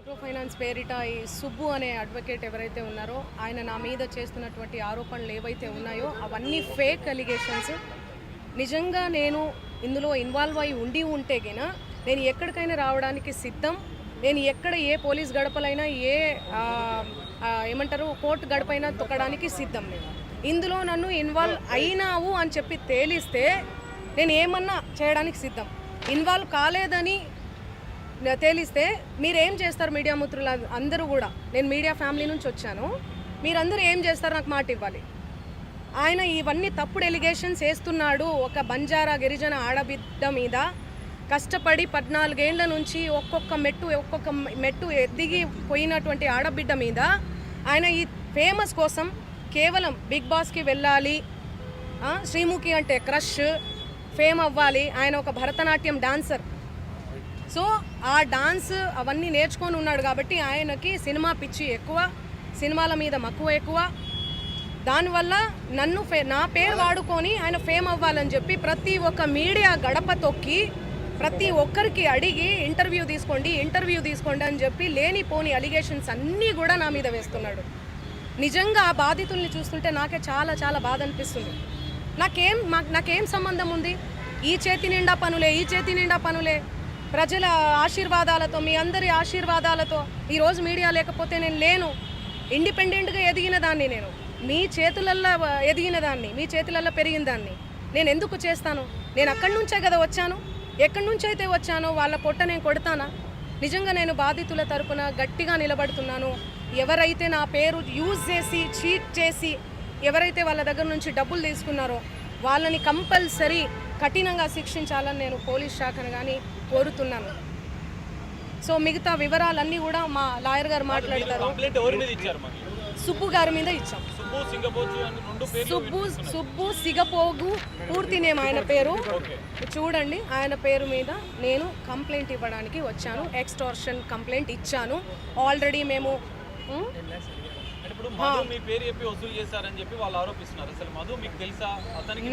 Micro finance పేరిట ఈ సుబ్బు అనే అడ్వకేట్ ఎవరైతే ఉన్నారో ఆయన నా మీద చేస్తున్నటువంటి ఆరోపణలు ఏవైతే ఉన్నాయో అవన్నీ ఫేక్ అలిగేషన్స్. నిజంగా నేను ఇందులో ఇన్వాల్వ్ అయి ఉంటే గిన నేను ఎక్కడికైనా రావడానికి సిద్ధం. నేను ఎక్కడ ఏ పోలీస్ గడపలైనా ఏమంటారు కోర్టు గడపైనా తొక్కడానికి సిద్ధం. నేను ఇందులో నన్ను ఇన్వాల్వ్ అయినావు అని చెప్పి తేలిస్తే నేను ఏమన్నా చేయడానికి సిద్ధం. ఇన్వాల్వ్ కాలేదని తేలిస్తే మీరేం చేస్తారు? మీడియా మిత్రులు అందరూ కూడా, నేను మీడియా ఫ్యామిలీ నుంచి వచ్చాను, మీరందరూ ఏం చేస్తారు? నాకు మాట ఇవ్వాలి. ఆయన ఇవన్నీ తప్పుడు ఎలిగేషన్స్ వేస్తున్నాడు. ఒక బంజారా గిరిజన ఆడబిడ్డ మీద కష్టపడి 14 ఏళ్ల నుంచి ఒక్కొక్క మెట్టు ఎదిగి పోయినటువంటి ఆడబిడ్డ మీద ఆయన ఈ ఫేమస్ కోసం కేవలం బిగ్ బాస్కి వెళ్ళాలి, శ్రీముఖి అంటే క్రష్, ఫేమ్ అవ్వాలి. ఆయన ఒక భరతనాట్యం డాన్సర్. సో ఆ డాన్స్ అవన్నీ నేర్చుకొని ఉన్నాడు కాబట్టి ఆయనకి సినిమా పిచ్చి ఎక్కువ, సినిమాల మీద మక్కువ ఎక్కువ. దానివల్ల నా పేరు వాడుకొని ఆయన ఫేమ్ అవ్వాలని చెప్పి ప్రతి ఒక్క మీడియా గడప తొక్కి ప్రతి ఒక్కరికి అడిగి ఇంటర్వ్యూ తీసుకోండి అని చెప్పి లేనిపోని అలిగేషన్స్ అన్నీ కూడా నా మీద వేస్తున్నాడు. నిజంగా ఆ బాధితుల్ని చూస్తుంటే నాకే చాలా చాలా బాధ అనిపిస్తుంది. నాకేం సంబంధం ఉంది? ఈ చేతి నిండా పనులే ప్రజల ఆశీర్వాదాలతో, మీ అందరి ఆశీర్వాదాలతో ఈరోజు మీడియా లేకపోతే నేను లేను. ఇండిపెండెంట్గా ఎదిగిన దాన్ని, నేను మీ చేతులల్లో ఎదిగిన దాన్ని, మీ చేతులల్లో పెరిగిన దాన్ని నేను ఎందుకు చేస్తాను? నేను అక్కడి నుంచే కదా వచ్చాను. ఎక్కడి నుంచి అయితే వచ్చానో వాళ్ళ పొట్ట నేను కొడతానా? నిజంగా నేను బాధితుల తరపున గట్టిగా నిలబడుతున్నాను. ఎవరైతే నా పేరు యూజ్ చేసి చీట్ చేసి ఎవరైతే వాళ్ళ దగ్గర నుంచి డబ్బులు తీసుకున్నారో వాళ్ళని కంపల్సరీ కఠినంగా శిక్షించాలని నేను పోలీస్ శాఖను కానీ కోరుతున్నాను. సో మిగతా వివరాలన్నీ కూడా మా లాయర్ గారు మాట్లాడతారు. సుబ్బు గారి మీద ఇచ్చాం. సుబ్బు సిగపోగు పూర్తి నేమ్ ఆయన పేరు. చూడండి, ఆయన పేరు మీద నేను కంప్లైంట్ ఇవ్వడానికి వచ్చాను. ఎక్స్టార్షన్ కంప్లైంట్ ఇచ్చాను ఆల్రెడీ. మేము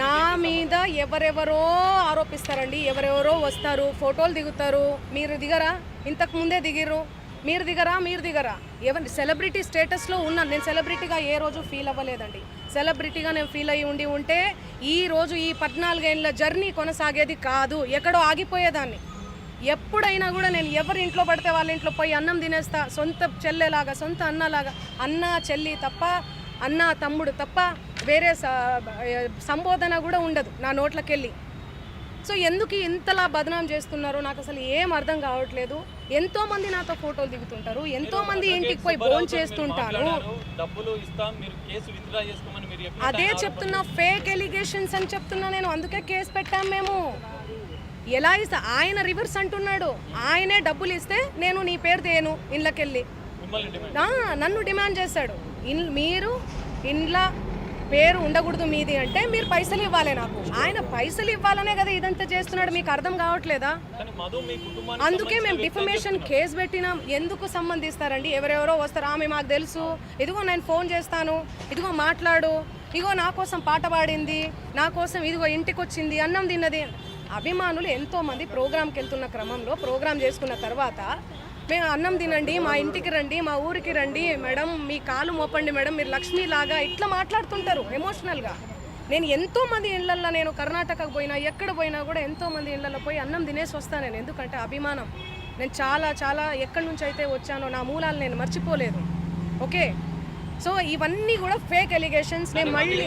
నా మీద ఎవరెవరో ఆరోపిస్తారండి. ఎవరెవరో వస్తారు, ఫోటోలు దిగుతారు. మీరు దిగరా? ఇంతకు ముందే దిగిర్రు. మీరు దిగరా? ఎవరి సెలబ్రిటీ స్టేటస్లో ఉన్నాను. నేను సెలబ్రిటీగా ఏ రోజు ఫీల్ అవ్వలేదండి. సెలబ్రిటీగా నేను ఫీల్ అయ్యి ఉంటే ఈరోజు ఈ 14 ఏళ్ళ జర్నీ కొనసాగేది కాదు, ఎక్కడో ఆగిపోయేదాన్ని. ఎప్పుడైనా కూడా నేను ఎవరి ఇంట్లో పడితే వాళ్ళ ఇంట్లో పోయి అన్నం తినేస్తా. సొంత చెల్లెలాగా, సొంత అన్నలాగా. అన్న చెల్లి తప్ప, అన్న తమ్ముడు తప్ప వేరే సంబోధన కూడా ఉండదు నా నోట్లకెళ్ళి. సో ఎందుకు ఇంతలా బదనాం చేస్తున్నారో నాకు అసలు ఏం అర్థం కావట్లేదు. ఎంతో మంది నాతో ఫోటోలు దిగుతుంటారు, ఎంతో మంది ఇంటికి పోయి ఫోన్ చేస్తుంటారు. అదే చెప్తున్నా, ఫేక్ ఎలిగేషన్స్ అని చెప్తున్నా నేను. అందుకే కేసు పెట్టాం మేము. ఎలా ఇస్తా? ఆయన రివర్స్ అంటున్నాడు. ఆయనే డబ్బులు ఇస్తే నేను నీ పేరు తేను ఇండ్లకెళ్ళి. నన్ను డిమాండ్ చేశాడు. మీరు ఇండ్ల పేరు ఉండకూడదు మీది అంటే మీరు పైసలు ఇవ్వాలి నాకు. ఆయన పైసలు ఇవ్వాలనే కదా ఇదంతా చేస్తున్నాడు. మీకు అర్థం కావట్లేదా? అందుకే మేము డిఫమేషన్ కేసు పెట్టినాం. ఎందుకు సంబంధిస్తారండి? ఎవరెవరో వస్తారు, ఆమె మాకు తెలుసు, ఇదిగో నేను ఫోన్ చేస్తాను, ఇదిగో మాట్లాడు, ఇదిగో నా కోసం పాట పాడింది, నా కోసం ఇదిగో ఇంటికి వచ్చింది, అన్నం తిన్నది. అభిమానులు ఎంతోమంది ప్రోగ్రామ్కి వెళ్తున్న క్రమంలో ప్రోగ్రామ్ చేసుకున్న తర్వాత మేము అన్నం తినండి, మా ఇంటికి రండి, మా ఊరికి రండి మేడం, మీ కాలు మోపండి మేడం, మీరు లక్ష్మీలాగా ఇట్లా మాట్లాడుతుంటారు ఎమోషనల్గా. నేను ఎంతోమంది ఇళ్లల్లో, నేను కర్ణాటకకు పోయినా ఎక్కడ పోయినా కూడా ఎంతోమంది ఇళ్లలో పోయి అన్నం తినేసి వస్తాను నేను. ఎందుకంటే అభిమానం. నేను చాలా చాలా ఎక్కడి నుంచి అయితే వచ్చానో నా మూలాలు నేను మర్చిపోలేదు. ఓకే, సో ఇవన్నీ కూడా ఫేక్ ఎలిగేషన్స్. నేను మళ్ళీ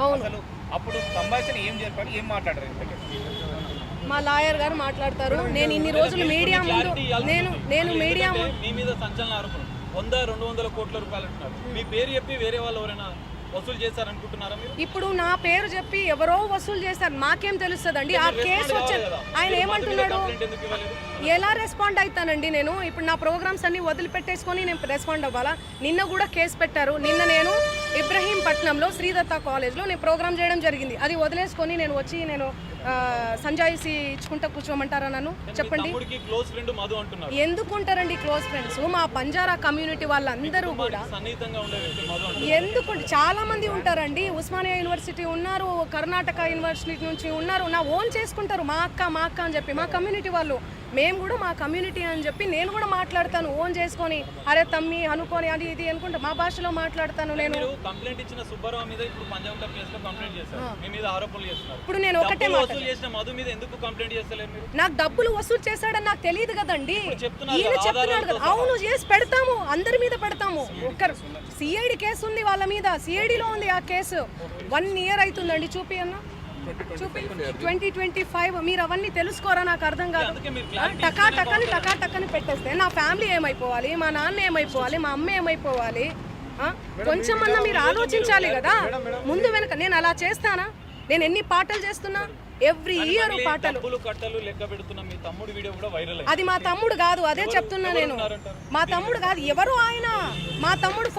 అవును, అప్పుడు సంభాషణ ఏం చెప్పారు, ఏం మాట్లాడారు? మా లాయర్ గారు మాట్లాడతారు. నేను ఇన్ని రోజులు మీడియా ముందు నేను మీడియా మీ మీద సంచలన ఆరోపణ 100-200 కోట్ల రూపాయలు అంటున్నారు. మీ పేరు చెప్పి వేరే వాళ్ళు ఎవరైనా వసూలు చేశారనుకుంటున్నారా మీరు? ఇప్పుడు నా పేరు చెప్పి ఎవరో వసూలు చేశారు, మాకేం తెలుస్తుందండి? ఆ కేసు వచ్చేది. ఆయన ఏమంటున్నాడు? ఎలా రెస్పాండ్ అవుతానండి నేను? ఇప్పుడు నా ప్రోగ్రామ్స్ అన్ని వదిలిపెట్టేసుకొని నేను రెస్పాండ్ అవ్వాలా? నిన్న కూడా కేసు పెట్టారు. నిన్న నేను ఇబ్రహీంపట్నంలో శ్రీదత్త కాలేజ్లో నేను ప్రోగ్రామ్ చేయడం జరిగింది. అది వదిలేసుకొని నేను వచ్చి నేను సంజాయిసి ఇచ్చుకుంటా కూర్చోమంటారా నన్ను? చెప్పండి. ఎందుకుంటారండి క్లోజ్ ఫ్రెండ్స్? మా బంజారా కమ్యూనిటీ వాళ్ళందరూ కూడా ఎందుకు చాలా మంది ఉంటారండి. ఉస్మానియా యూనివర్సిటీ ఉన్నారు, కర్ణాటక యూనివర్సిటీ నుంచి ఉన్నారు, నా ఓన్ చేసుకుంటారు. మా అక్క అని చెప్పి మా కమ్యూనిటీ వాళ్ళు మేము కూడా మా కమ్యూనిటీ అని చెప్పి నేను కూడా మాట్లాడతాను ఓన్ చేసుకొని, అరే తమ్మి అనుకొని అది ఇది అనుకుంటా మా భాషలో మాట్లాడతాను నేను. మీరు కంప్లైంట్ ఇచ్చిన సుబ్బారావు మీద ఇప్పుడు పంజాబ్ క్లబ్ కేసులో కంప్లైంట్ చేశారు, మీ మీద ఆరోపణలు చేస్తున్నారు. ఇప్పుడు నేను ఒకటే డబ్బులు వసూలు చేసిన మధు మీద ఎందుకు కంప్లైంట్ చేస్తలేరు మీరు? నాకు డబ్బులు వసూలు చేశాడని నాకు తెలియదు కదండి. చెప్తున్నారు ఈయన కదా, చెప్తున్నాడు కదా. అవును చేసి పెడతాము, అందరి మీద పెడతాము. ఒక్కరు సిఐడి కేసు ఉంది వాళ్ళ మీద, సిఐడిలో ఉంది ఆ కేసు. 1 year అవుతుందండి. చూపి అన్న చూపి 2025. మీరు అవన్నీ తెలుసుకోరా? నాకు అర్థం కాదు. టకా టక్కని పెట్టేస్తే నా ఫ్యామిలీ ఏమైపోవాలి, మా నాన్న ఏమైపోవాలి, మా అమ్మ ఏమైపోవాలి? కొంచెం అన్న మీరు ఆలోచించాలి కదా ముందు వెనక. నేను అలా చేస్తానా? నేను ఎన్ని పాటలు చేస్తున్నా, ఎవ్రీ ఇయర్ పాటలు. డబ్బులు కట్టలు లెక్క పెడుతున్న మీ తమ్ముడి వీడియో కూడా వైరల్ అయింది. అది మా తమ్ముడు కాదు, అదే చెప్తున్నా నేను. మా తమ్ముడు కాదు, ఎవరు ఆయన? మా తమ్ముడు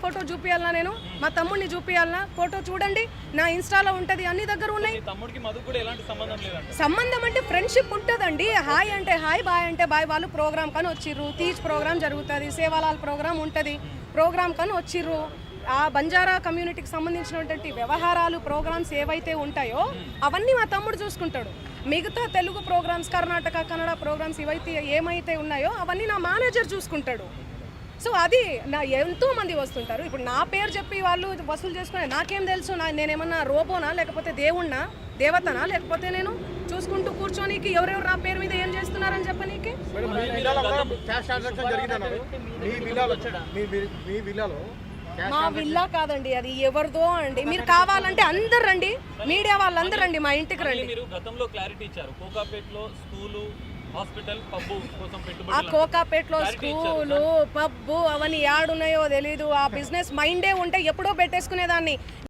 ఫోటో చూపియాలనా నేను? మా తమ్ముడిని చూపియాలనా? ఫోటో చూడండి, నా ఇన్స్టాలో ఉంటది, అన్ని దగ్గర ఉన్నాయి. తమ్ముడికి మధు కూడా ఎలాంటి సంబంధం లేదంట. సంబంధం అంటే ఫ్రెండ్షిప్ ఉంటుందండి. హాయ్ అంటే హాయ్, బాయ్ అంటే బాయ్. వాళ్ళు ప్రోగ్రామ్ కానీ వచ్చిర్రు, తీజ్ ప్రోగ్రామ్ జరుగుతుంది, సేవాలాల్ ప్రోగ్రామ్ ఉంటుంది, ప్రోగ్రామ్ కానీ వచ్చిర్రు. ఆ బంజారా కమ్యూనిటీకి సంబంధించినటువంటి వ్యవహారాలు, ప్రోగ్రామ్స్ ఏవైతే ఉంటాయో అవన్నీ మా తమ్ముడు చూసుకుంటాడు. మిగతా తెలుగు ప్రోగ్రామ్స్, కర్ణాటక కన్నడ ప్రోగ్రామ్స్ ఏమైతే ఉన్నాయో అవన్నీ నా మేనేజర్ చూసుకుంటాడు. సో అది నా ఎంతో మంది వస్తుంటారు. ఇప్పుడు నా పేరు చెప్పి వాళ్ళు వసూలు చేసుకునే నాకేం తెలుసు? నేనేమన్నా రోబోనా, లేకపోతే దేవుణ్ణా, దేవతనా? లేకపోతే నేను చూసుకుంటూ కూర్చోనికి ఎవరెవరు నా పేరు మీద ఏం చేస్తున్నారని చెప్పనీకి? మా విల్లా కాదండి, అది ఎవరిదో అండి. మీరు కావాలంటే అందరు రండి, మీడియా వాళ్ళందరూ రండి, మా ఇంటికి రండి. మీరు గతంలో క్లారిటీ ఇచ్చారు, కోకాపేటలో స్కూలు, హాస్పిటల్, పబ్బు కోసం ఆ పెట్టుబడి. కోకాపేటలో స్కూలు, పబ్బు అవన్నీ యాడున్నాయో తెలీదు. ఆ బిజినెస్ మైండే ఉంటే ఎప్పుడో పెట్టేసుకునేదాన్ని.